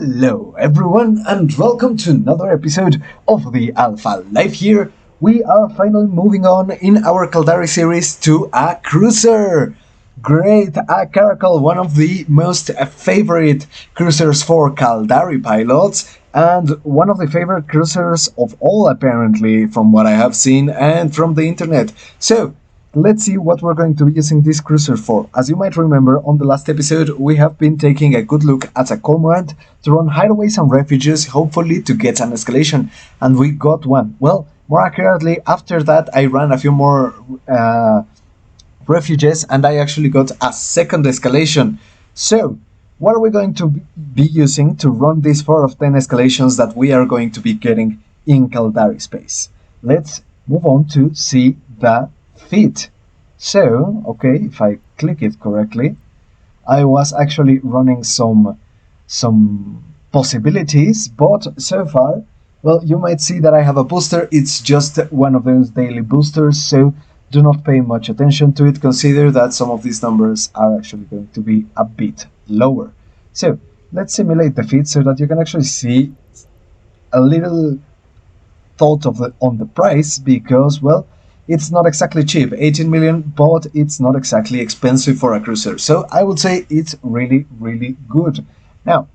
Hello everyone and welcome to another episode of the Alpha Life here. We are finally moving on in our Caldari series to a cruiser. Great, a Caracal, one of the most favorite cruisers for Caldari pilots and one of the favorite cruisers of all apparently from what I have seen and from the internet. So, let's see what we're going to be using this cruiser for. As you might remember, on the last episode, we have been taking a good look at a cormorant to run hideaways and refuges, hopefully to get an escalation, and we got one. Well, more accurately, after that, I ran a few more refuges, and I actually got a second escalation. So, what are we going to be using to run these 4 of 10 escalations that we are going to be getting in Caldari space? Let's move on to see the fit. So, okay, if I click it correctly, I was actually running some possibilities, but so far, well, you might see that I have a booster. It's just one of those daily boosters, so do not pay much attention to it. Consider that some of these numbers are actually going to be a bit lower. So let's simulate the fit so that you can actually see a little thought on the price, because, well, it's not exactly cheap, 18 million, but it's not exactly expensive for a cruiser. So I would say it's really, really good. Now,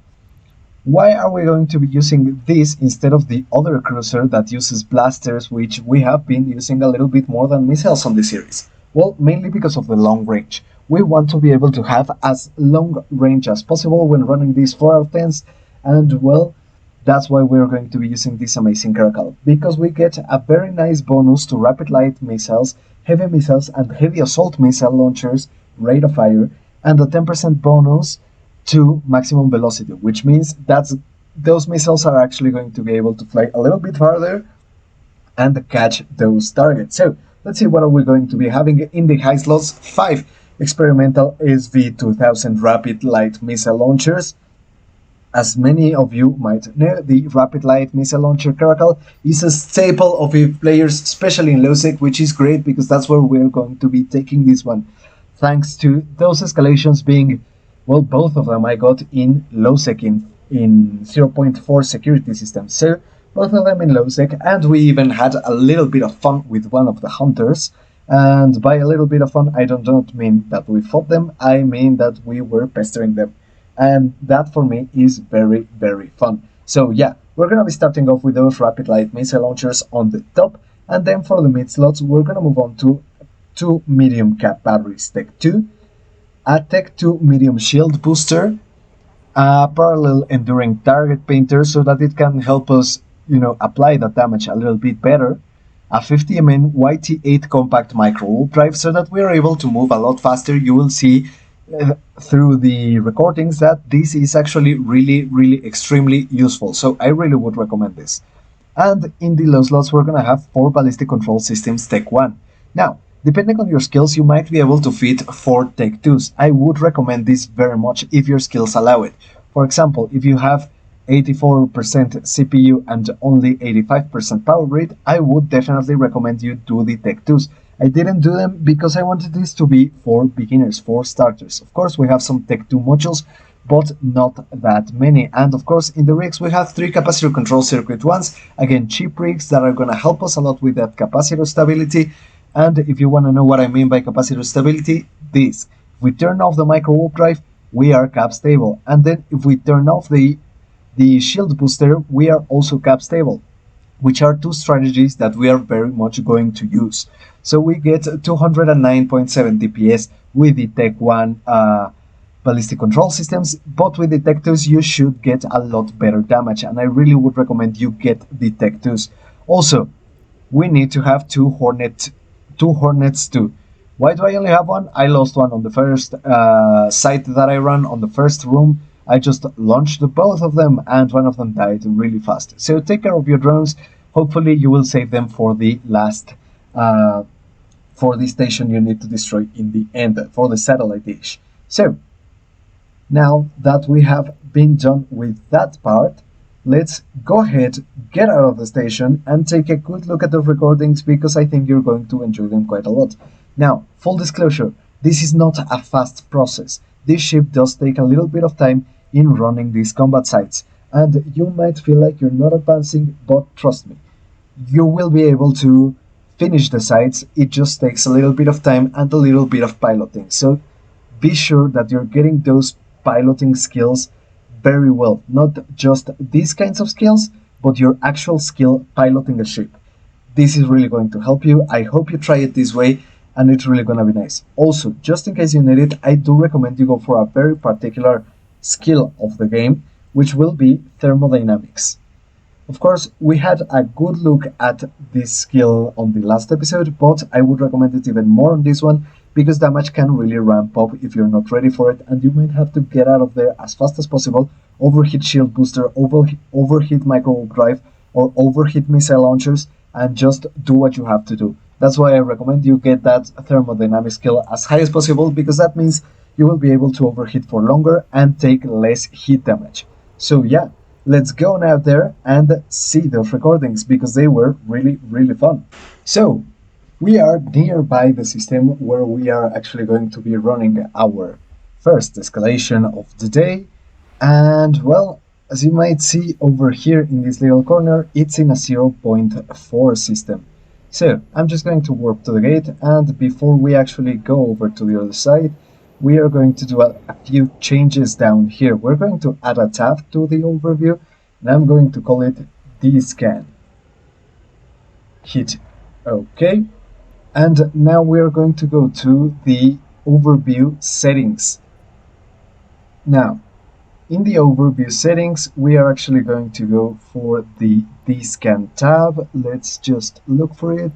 why are we going to be using this instead of the other cruiser that uses blasters, which we have been using a little bit more than missiles on this series? Well, mainly because of the long range. We want to be able to have as long range as possible when running these 4 out of 10s, and well, that's why we're going to be using this amazing Caracal, because we get a very nice bonus to rapid light missiles, heavy missiles, and heavy assault missile launchers, rate of fire, and a 10% bonus to maximum velocity, which means that those missiles are actually going to be able to fly a little bit farther and catch those targets. So let's see what are we going to be having in the high slots. 5 experimental SV2000 rapid light missile launchers. As many of you might know, the Rapid Light Missile Launcher Caracal is a staple of EVE players, especially in low-sec, which is great because that's where we're going to be taking this one. Thanks to those escalations being, well, both of them I got in low-sec in 0.4 security systems. So, both of them in low-sec, and we even had a little bit of fun with one of the hunters. And by a little bit of fun, I don't mean that we fought them, I mean that we were pestering them. And that for me is very, very fun. So yeah, we're going to be starting off with those rapid light missile launchers on the top, and then for the mid slots we're going to move on to 2 medium cap batteries Tech 2, a Tech 2 medium shield booster, a parallel enduring target painter so that it can help us, apply that damage a little bit better, a 50 YT8 compact Microwarpdrive so that we are able to move a lot faster. You will see through the recordings that this is actually really extremely useful, so I really would recommend this. And in the low slots we're gonna have 4 ballistic control systems Tech 1. Now, depending on your skills, you might be able to fit 4 Tech 2s. I would recommend this very much if your skills allow it. For example, if you have 84% CPU and only 85% power rate, I would definitely recommend you do the Tech 2s. I didn't do them because I wanted this to be for beginners, for starters. Of course, we have some Tech 2 modules, but not that many. And of course, in the rigs, we have 3 capacitor control circuit ones. Again, cheap rigs that are going to help us a lot with that capacitor stability. And if you want to know what I mean by capacitor stability, this. If we turn off the Microwarpdrive, we are cap stable. And then if we turn off the shield booster, we are also cap stable, which are 2 strategies that we are very much going to use. So we get 209.7 DPS with the Tech 1 ballistic control systems, but with the Tech 2s you should get a lot better damage, and I really would recommend you get the Tech 2s. Also, we need to have 2 Hornets too. Why do I only have one? I lost one on the first site that I ran, on the first room. I just launched both of them and one of them died really fast. So take care of your drones. Hopefully you will save them for the last for the station you need to destroy in the end, for the satellite dish. So now that we have been done with that part, let's go ahead, get out of the station and take a good look at the recordings, because I think you're going to enjoy them quite a lot. Now, full disclosure, this is not a fast process. This ship does take a little bit of time in running these combat sites. and you might feel like you're not advancing, but trust me, you will be able to finish the sites. It just takes a little bit of time and a little bit of piloting. So be sure that you're getting those piloting skills very well. Not just these kinds of skills, but your actual skill piloting a ship. This is really going to help you. I hope you try it this way, and it's really gonna be nice. Also, just in case you need it, I do recommend you go for a very particular skill of the game, which will be thermodynamics. Of course, we had a good look at this skill on the last episode, but I would recommend it even more on this one, because damage can really ramp up if you're not ready for it, and you might have to get out of there as fast as possible, overheat shield booster, overheat Microwarpdrive, or overheat missile launchers, and just do what you have to do. That's why I recommend you get that thermodynamic skill as high as possible, because that means you will be able to overheat for longer and take less heat damage. So yeah, let's go now there and see those recordings, because they were really, really fun. So, we are nearby the system where we are actually going to be running our first escalation of the day. And well, as you might see over here in this little corner, it's in a 0.4 system. So, I'm just going to warp to the gate, and before we actually go over to the other side, we are going to do a few changes down here. We're going to add a tab to the overview, and I'm going to call it D-Scan. Hit OK. And now we're going to go to the overview settings. Now, in the overview settings, we are actually going to go for the D-Scan tab. Let's just look for it.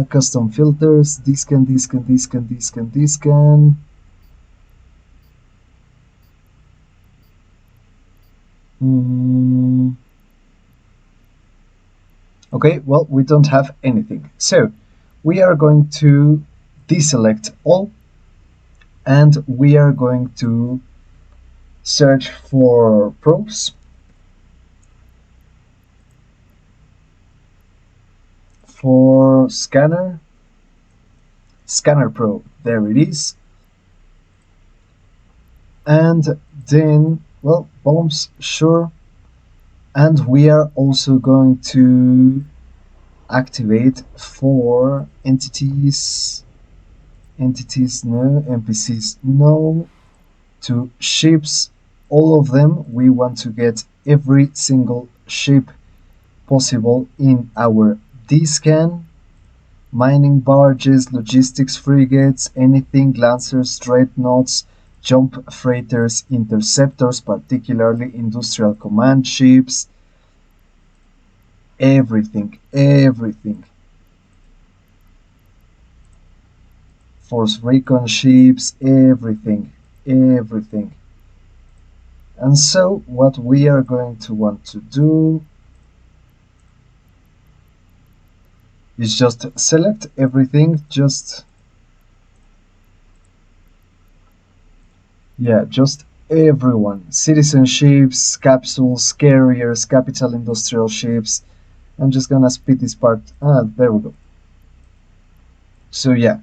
Custom filters, D-Scan, D-Scan, D-Scan, D-Scan, D-Scan. Okay, well, we don't have anything. So, we are going to deselect all, and we are going to search for probes. For scanner probe, there it is. And then, well, bombs, sure. And we are also going to activate for entities no, NPCs no, to ships, all of them. We want to get every single ship possible in our D-Scan, mining barges, logistics frigates, anything, lancers, dreadnoughts, jump freighters, interceptors, particularly industrial command ships, everything. Force recon ships, everything. And so what we are going to want to do is just select everything, just everyone. Citizen ships, capsules, carriers, capital industrial ships. I'm just gonna speed this part. There we go. So yeah,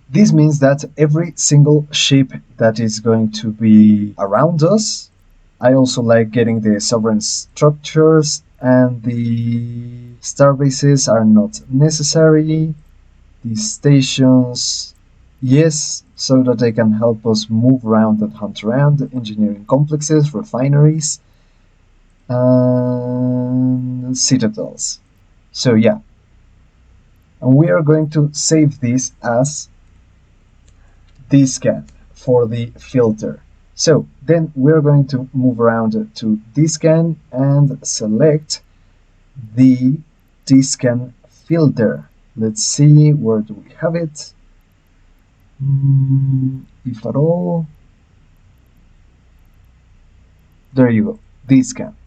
this means that every single ship that is going to be around us. I also like getting the sovereign structures, and the starbases are not necessary. The stations, yes, so that they can help us move around and hunt around. Engineering complexes, refineries, and citadels. So yeah, and we are going to save this as D-Scan for the filter. So then we're going to move around to D-Scan and select the D-Scan filter. Let's see, where do we have it? If at all. There you go, D-Scan.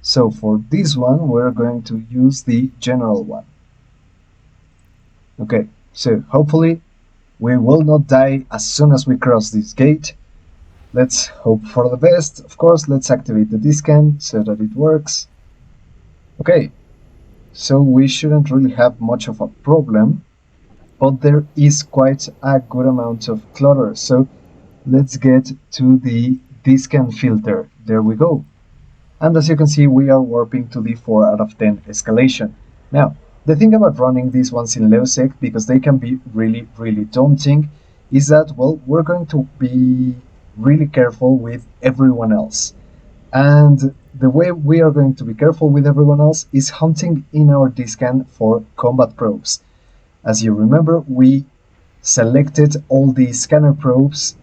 So for this one, we're going to use the general one. Okay, so hopefully we will not die as soon as we cross this gate. Let's hope for the best. Of course, let's activate the D-Scan so that it works. Okay, so we shouldn't really have much of a problem, but there is quite a good amount of clutter. So let's get to the D-scan filter. There we go. And as you can see, we are warping to the 4 out of 10 escalation. Now, the thing about running these ones in low sec, because they can be really, really daunting, is that, well, we're going to be really careful with everyone else. And the way we are going to be careful with everyone else is hunting in our D-scan for combat probes. As you remember, we selected all the scanner probes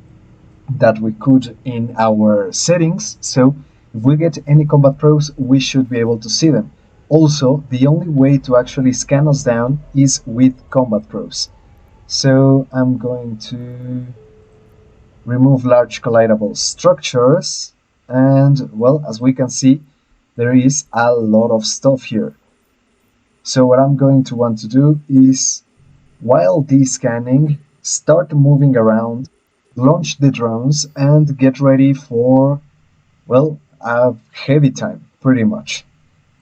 that we could in our settings, so if we get any combat probes, we should be able to see them. Also, the only way to actually scan us down is with combat probes. So I'm going to remove large collidable structures, and well, as we can see, there is a lot of stuff here. So what I'm going to want to do is, while de-scanning, start moving around, launch the drones, and get ready for, well, a heavy time, pretty much.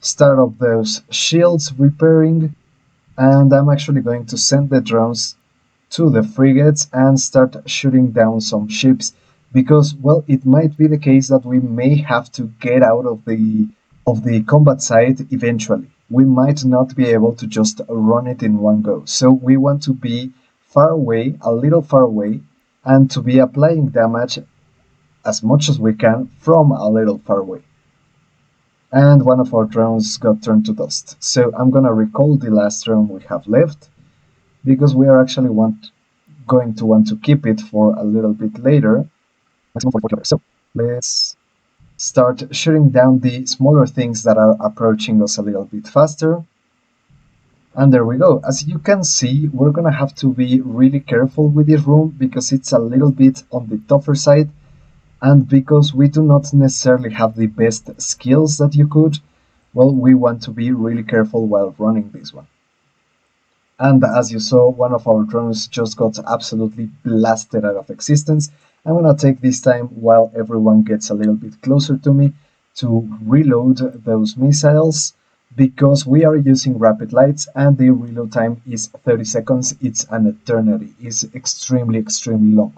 Start up those shields repairing, and I'm actually going to send the drones to the frigates and start shooting down some ships, because, well, it might be the case that we may have to get out of the combat site eventually. We might not be able to just run it in one go, so we want to be far away, a little far away, and to be applying damage as much as we can from a little far away. And one of our drones got turned to dust, so I'm gonna recall the last drone we have left, because we are actually going to want to keep it for a little bit later. So let's start shooting down the smaller things that are approaching us a little bit faster. And there we go. As you can see, we're gonna have to be really careful with this room, because it's a little bit on the tougher side, and because we do not necessarily have the best skills that you could, well, we want to be really careful while running this one. And as you saw, one of our drones just got absolutely blasted out of existence. I'm gonna take this time, while everyone gets a little bit closer to me, to reload those missiles, because we are using rapid lights and the reload time is 30 seconds. It's an eternity. It's extremely, extremely long.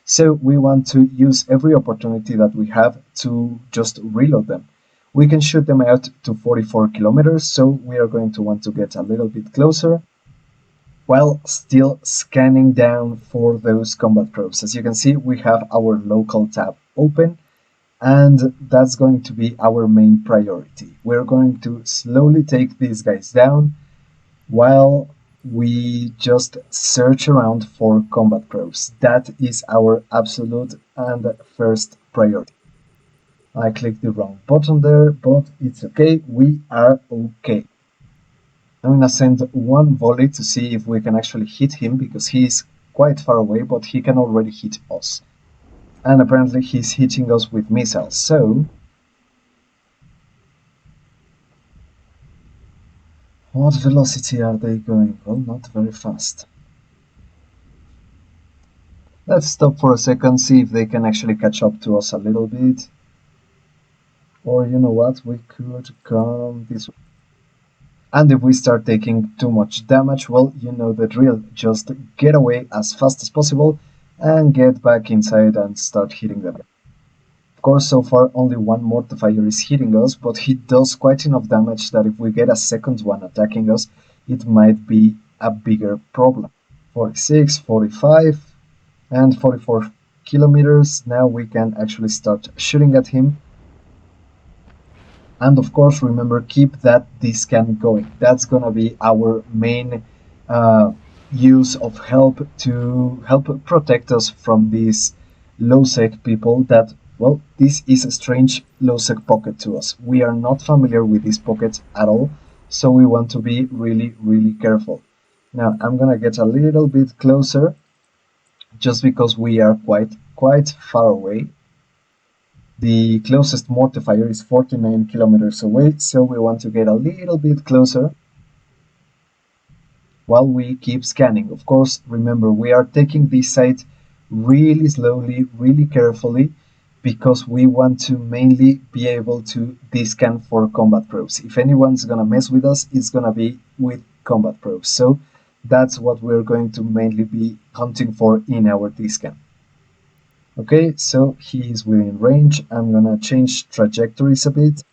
So we want to use every opportunity that we have to just reload them. We can shoot them out to 44 kilometers, so we are going to want to get a little bit closer, while still scanning down for those combat probes. As you can see, we have our local tab open, and that's going to be our main priority. We're going to slowly take these guys down while we just search around for combat probes. That is our absolute and first priority. I clicked the wrong button there, but it's okay, we are okay. I'm gonna send one volley to see if we can actually hit him, because he is quite far away, but he can already hit us. And apparently he's hitting us with missiles, so what velocity are they going? Well, not very fast. Let's stop for a second, see if they can actually catch up to us a little bit. Or you know what, we could come this way. And if we start taking too much damage, well, you know the drill. Just get away as fast as possible and get back inside and start hitting them. Of course, so far only one mortifier is hitting us, but he does quite enough damage that if we get a second one attacking us, it might be a bigger problem. 46, 45, and 44 kilometers. Now we can actually start shooting at him. And of course, remember, keep that D-scan going. That's gonna be our main use of help to help protect us from these low-sec people that, well, this is a strange low-sec pocket to us. We are not familiar with this pocket at all, so we want to be really, really careful. Now, I'm gonna get a little bit closer, just because we are quite far away. The closest mortifier is 49 kilometers away, so we want to get a little bit closer while we keep scanning. Of course, remember, we are taking this site really slowly, really carefully, because we want to mainly be able to de-scan for combat probes. If anyone's gonna mess with us, it's gonna be with combat probes. So that's what we're going to mainly be hunting for in our de-scan. Okay, so he is within range. I'm gonna change trajectories a bit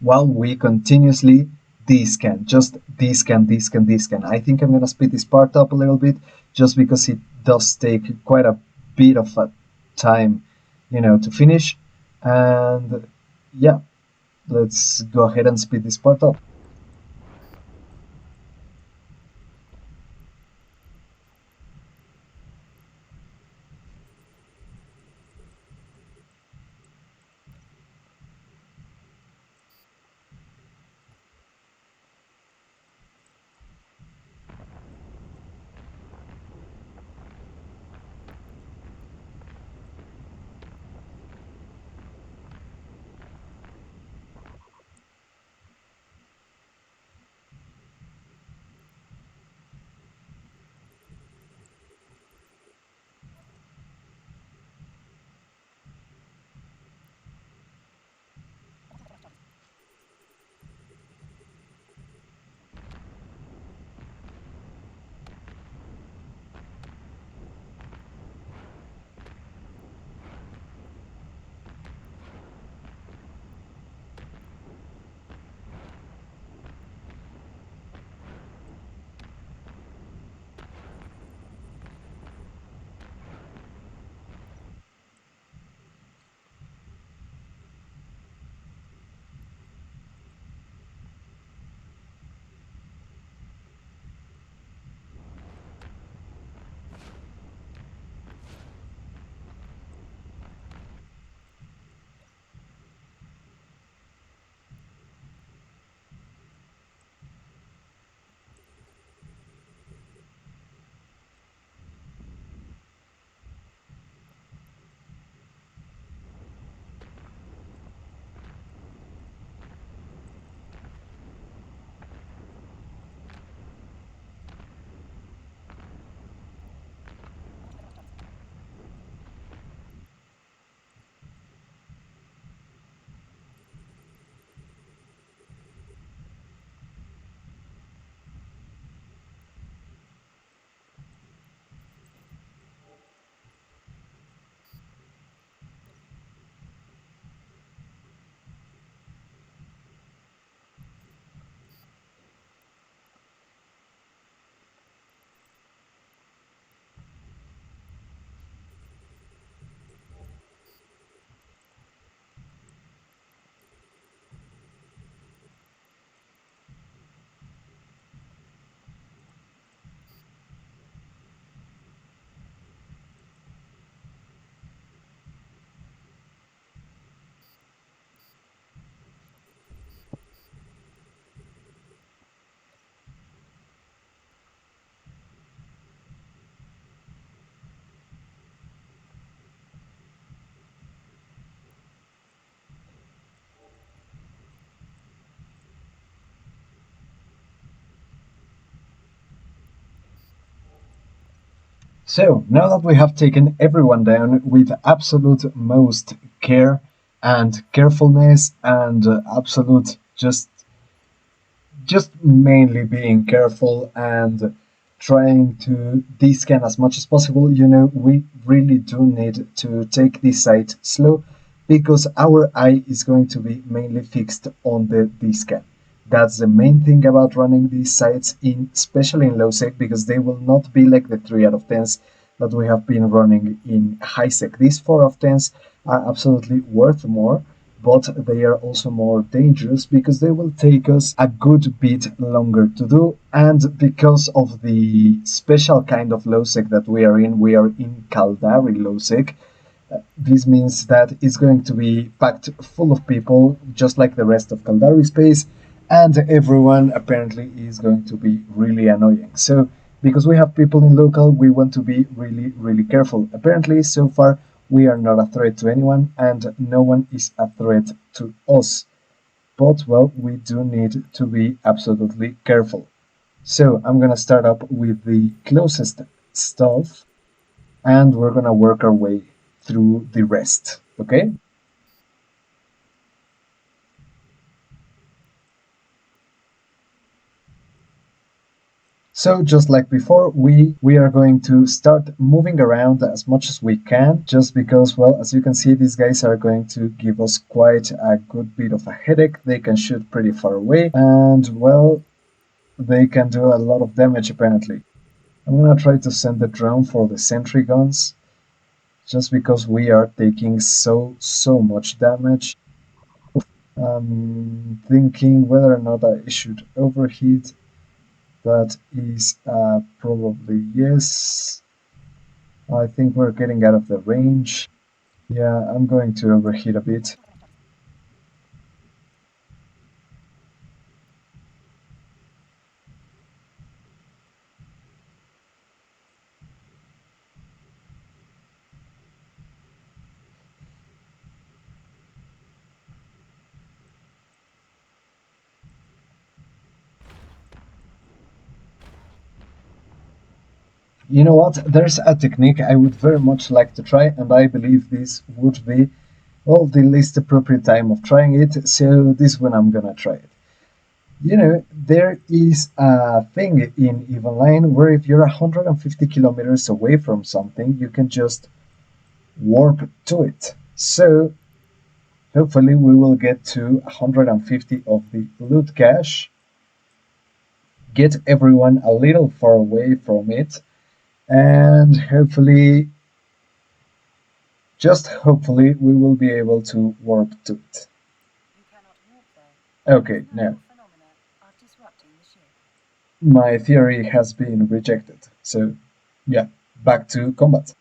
while we continuously descan, just descan, descan, descan. I think I'm gonna speed this part up a little bit just because it does take quite a bit of a time, to finish. And yeah, let's go ahead and speed this part up. So, now that we have taken everyone down with absolute most care and carefulness and absolute just mainly being careful and trying to descan as much as possible, we really do need to take this site slow because our eye is going to be mainly fixed on the descan. That's the main thing about running these sites in, especially in low sec, because they will not be like the 3 out of 10s that we have been running in high sec. These 4 out of 10s are absolutely worth more, but they are also more dangerous because they will take us a good bit longer to do. And because of the special kind of low sec that we are in Caldari low sec. This means that it's going to be packed full of people, just like the rest of Caldari space, and everyone apparently is going to be really annoying. So, because we have people in local, we want to be really, really careful. Apparently, so far, we are not a threat to anyone, and no one is a threat to us. But, well, we do need to be absolutely careful. So, I'm gonna start up with the closest stuff, and we're gonna work our way through the rest. Okay? So just like before, we are going to start moving around as much as we can, just because, well, as you can see, these guys are going to give us quite a good bit of a headache. They can shoot pretty far away, and, well, they can do a lot of damage apparently. I'm gonna try to send the drone for the sentry guns, just because we are taking so much damage. I'm thinking whether or not I should overheat. That is probably yes. I think we're getting out of the range. Yeah, I'm going to overheat a bit. You know what? There's a technique I would very much like to try, and I believe this would be, well, the least appropriate time of trying it, so this one I'm gonna try it. You know, there is a thing in Even Line where if you're 150 kilometers away from something, you can just warp to it. So, hopefully we will get to 150 of the loot cache, get everyone a little far away from it, and hopefully, just hopefully, we will be able to warp to it. Okay, now, my theory has been rejected. So, yeah, back to combat.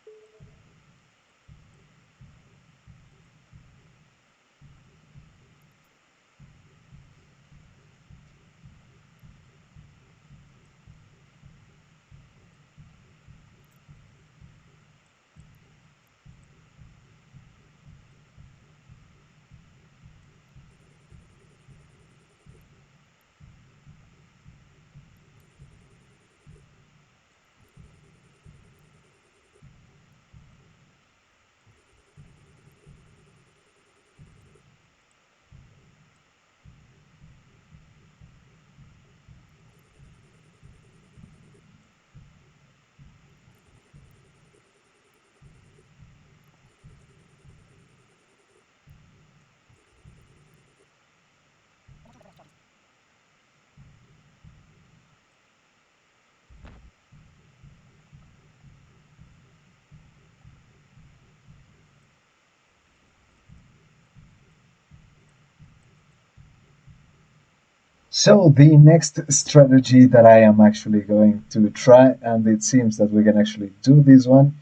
So the next strategy that I am actually going to try, and it seems that we can actually do this one,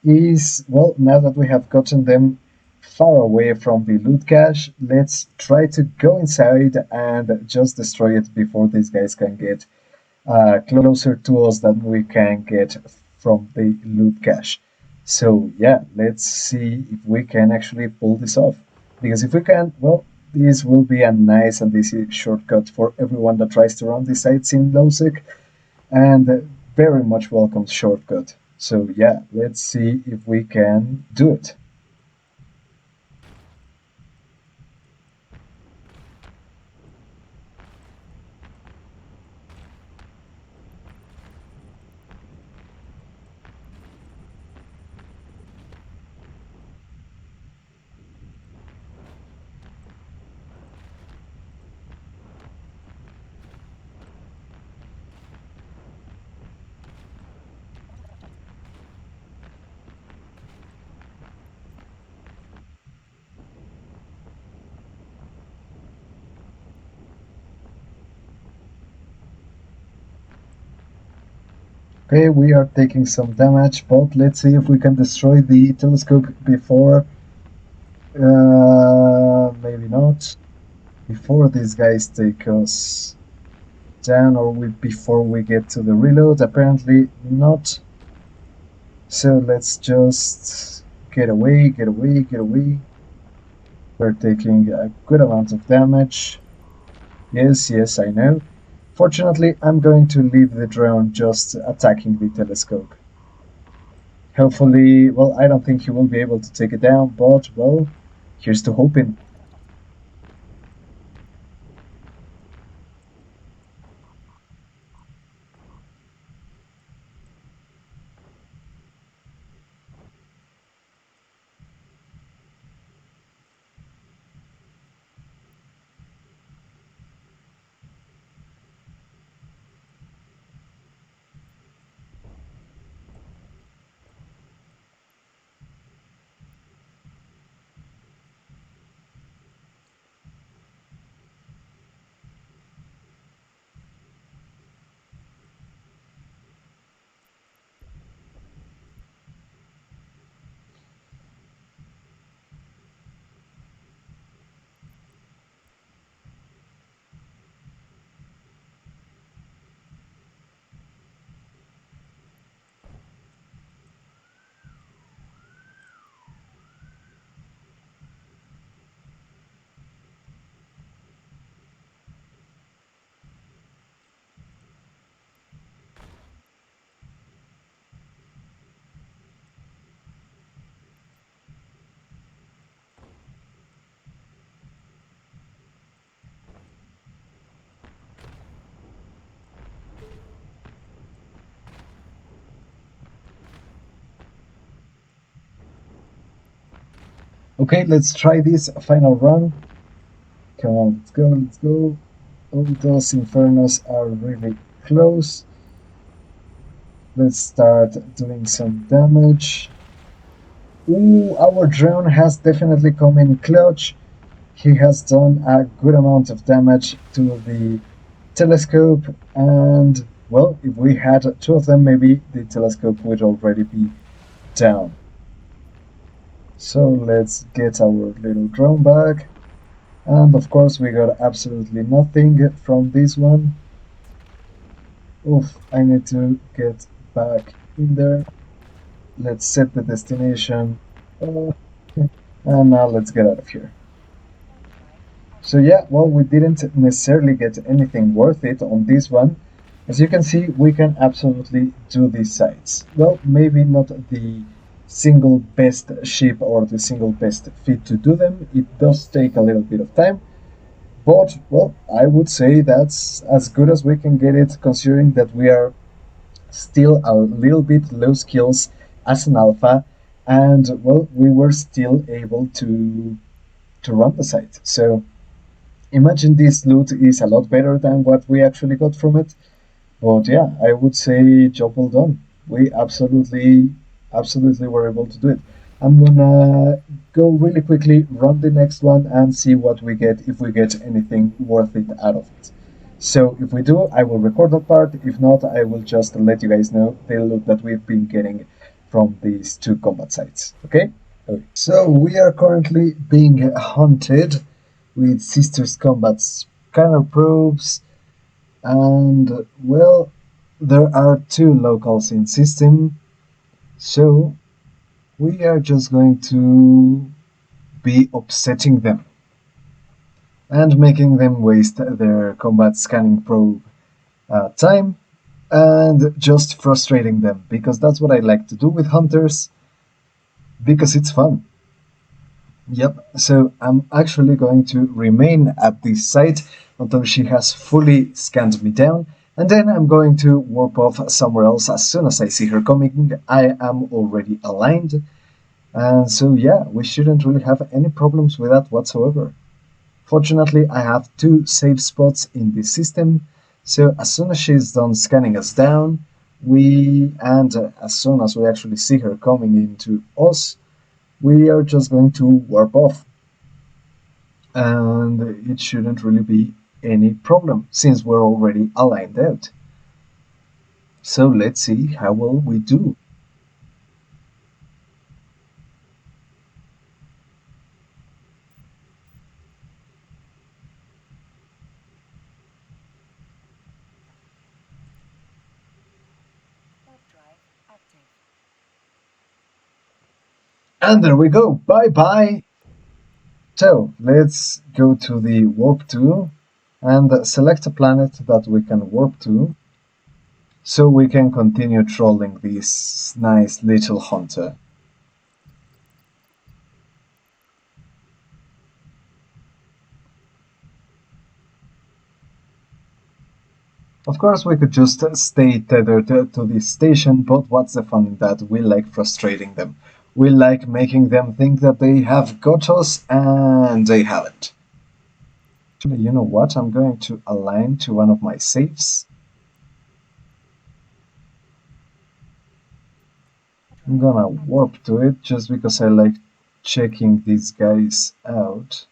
is, well, now that we have gotten them far away from the loot cache, let's try to go inside and just destroy it before these guys can get closer to us than we can get from the loot cache. So yeah, let's see if we can actually pull this off. Because if we can, well, this will be a nice and easy shortcut for everyone that tries to run these sites in Losec, and a very much welcome shortcut. So yeah, let's see if we can do it. Okay, we are taking some damage, but let's see if we can destroy the telescope before. Maybe not. Before these guys take us down, or before we get to the reload. Apparently not. So let's just get away, get away, get away. We're taking a good amount of damage. Yes, yes, I know. Fortunately, I'm going to leave the drone just attacking the telescope. Hopefully, well, I don't think he will be able to take it down, but, well, here's to hoping. Okay, let's try this final run. Come on, let's go, let's go. All those Infernos are really close. Let's start doing some damage. Ooh, our drone has definitely come in clutch. He has done a good amount of damage to the telescope, and well, if we had two of them, maybe the telescope would already be down. So let's get our little drone back, and of course we got absolutely nothing from this one. Oof, I need to get back in there. Let's set the destination, and now let's get out of here. So yeah, well, we didn't necessarily get anything worth it on this one. As you can see, we can absolutely do these sites. Well, maybe not the single best ship or the single best fit to do them. It does take a little bit of time. But, well, I would say that's as good as we can get it, considering that we are still a little bit low skills as an alpha, and, well, we were still able to run the site. So imagine this loot is a lot better than what we actually got from it. But yeah, I would say job well done. We absolutely were able to do it. I'm gonna go really quickly, run the next one, and see what we get, if we get anything worth it out of it. So if we do, I will record that part. If not, I will just let you guys know the loot that we've been getting from these two combat sites. Okay? Okay. So we are currently being hunted with Sisters Combat scanner probes, and well, there are two locals in system, so we are just going to be upsetting them and making them waste their combat scanning probe time, and just frustrating them, because that's what I like to do with hunters, because it's fun. Yep, so I'm actually going to remain at this site until she has fully scanned me down, and then I'm going to warp off somewhere else as soon as I see her coming. I am already aligned, and so yeah, we shouldn't really have any problems with that whatsoever. Fortunately, I have two safe spots in this system, so as soon as she's done scanning us down, as soon as we actually see her coming into us, we are just going to warp off, and it shouldn't really be any problem since we're already aligned out. So let's see how well we do. And there we go, bye bye. So let's go to the warp to and select a planet that we can warp to, so we can continue trolling this nice little hunter. Of course, we could just stay tethered to this station, but what's the fun in that? We like frustrating them. We like making them think that they have got us, and they haven't. Actually, you know what? I'm going to align to one of my safes. I'm gonna warp to it just because I like checking these guys out.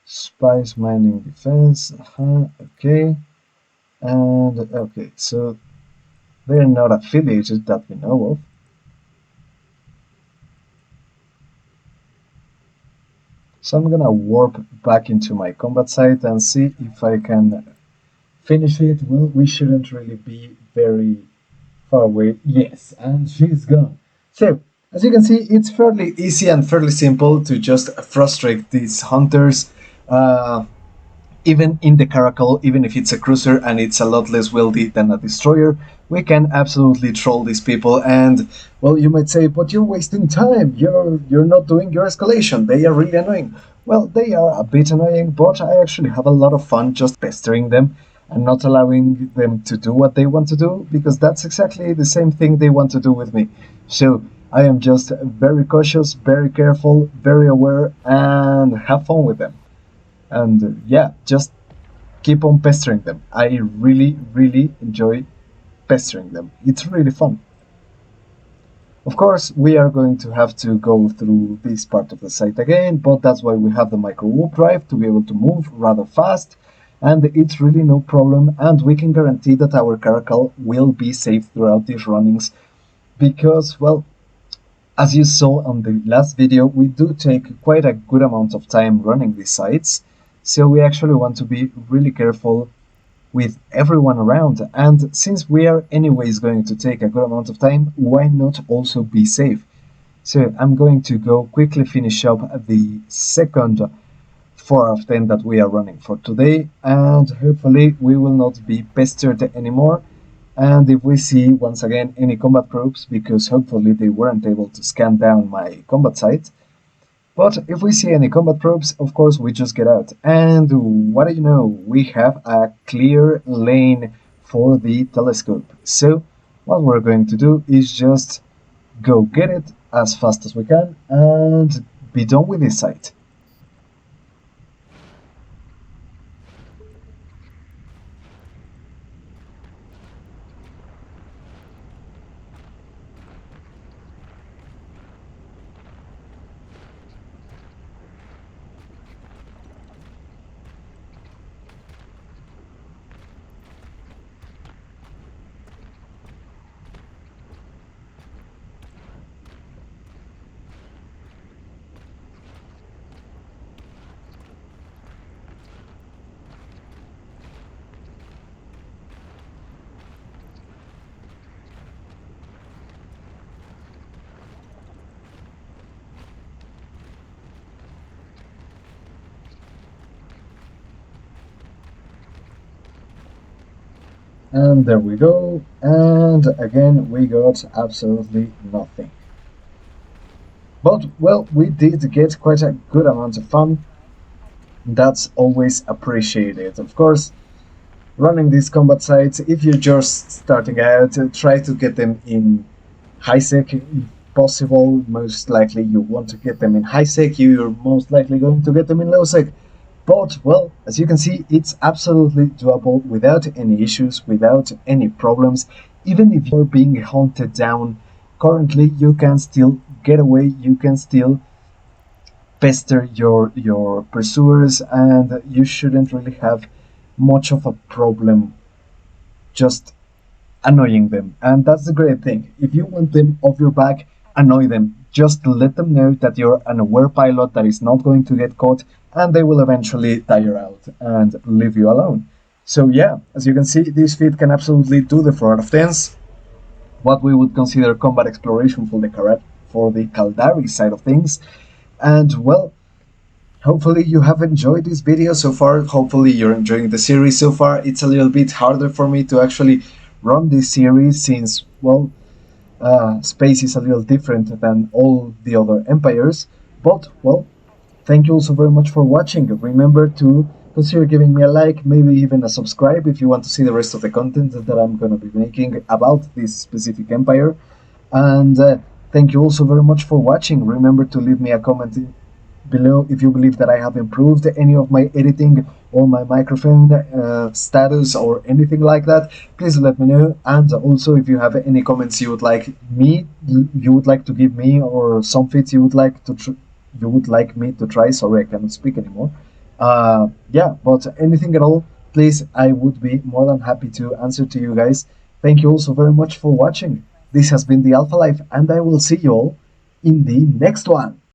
Spice, mining, defense, okay. And okay, so they're not affiliated that we know of. So I'm gonna warp back into my combat site and see if I can finish it. Well, we shouldn't really be very far away. Yes, and she's gone. So, as you can see, it's fairly easy and fairly simple to just frustrate these hunters. Even in the Caracal, even if it's a cruiser and it's a lot less wieldy than a destroyer, we can absolutely troll these people. And well, you might say, but you're wasting time. You're not doing your escalation. They are really annoying. Well, they are a bit annoying, but I actually have a lot of fun just pestering them and not allowing them to do what they want to do, because that's exactly the same thing they want to do with me. So I am just very cautious, very careful, very aware, and have fun with them. And yeah, just keep on pestering them. I really, really enjoy pestering them. It's really fun. Of course, we are going to have to go through this part of the site again, but that's why we have the Microwarpdrive to be able to move rather fast, and it's really no problem, and we can guarantee that our Caracal will be safe throughout these runnings, because, well, as you saw on the last video, we do take quite a good amount of time running these sites, so we actually want to be really careful with everyone around, and since we are anyways going to take a good amount of time, why not also be safe? So I'm going to go quickly finish up the second 4 out of 10 that we are running for today, and hopefully we will not be pestered anymore. And if we see once again any combat probes, because hopefully they weren't able to scan down my combat site, but if we see any combat probes, of course we just get out. And what do you know? We have a clear lane for the telescope. So what we're going to do is just go get it as fast as we can and be done with this site. And there we go, and again we got absolutely nothing. But, well, we did get quite a good amount of fun. That's always appreciated. Of course, running these combat sites, if you're just starting out, try to get them in high sec if possible. Most likely you want to get them in high sec, you're most likely going to get them in low sec. But, well, as you can see, it's absolutely doable without any issues, without any problems. Even if you're being hunted down, currently you can still get away, you can still pester your pursuers, and you shouldn't really have much of a problem just annoying them. And that's the great thing. If you want them off your back, annoy them. Just let them know that you're an aware pilot that is not going to get caught, and they will eventually tire out and leave you alone. So yeah, as you can see, this feat can absolutely do the 4 out of 10s. What we would consider combat exploration for the Caldari side of things. And, well, hopefully you have enjoyed this video so far. Hopefully you're enjoying the series so far. It's a little bit harder for me to actually run this series since, well, space is a little different than all the other empires. But, well, thank you also very much for watching. Remember to consider giving me a like, maybe even a subscribe if you want to see the rest of the content that I'm going to be making about this specific empire. And thank you also very much for watching. Remember to leave me a comment below if you believe that I have improved any of my editing or my microphone status or anything like that. Please let me know. And also, if you have any comments you would like to give me, or some feats you would like me to try. Sorry, I cannot speak anymore. Yeah, but anything at all, please, I would be more than happy to answer to you guys. Thank you also very much for watching. This has been the Alpha Life, and I will see you all in the next one.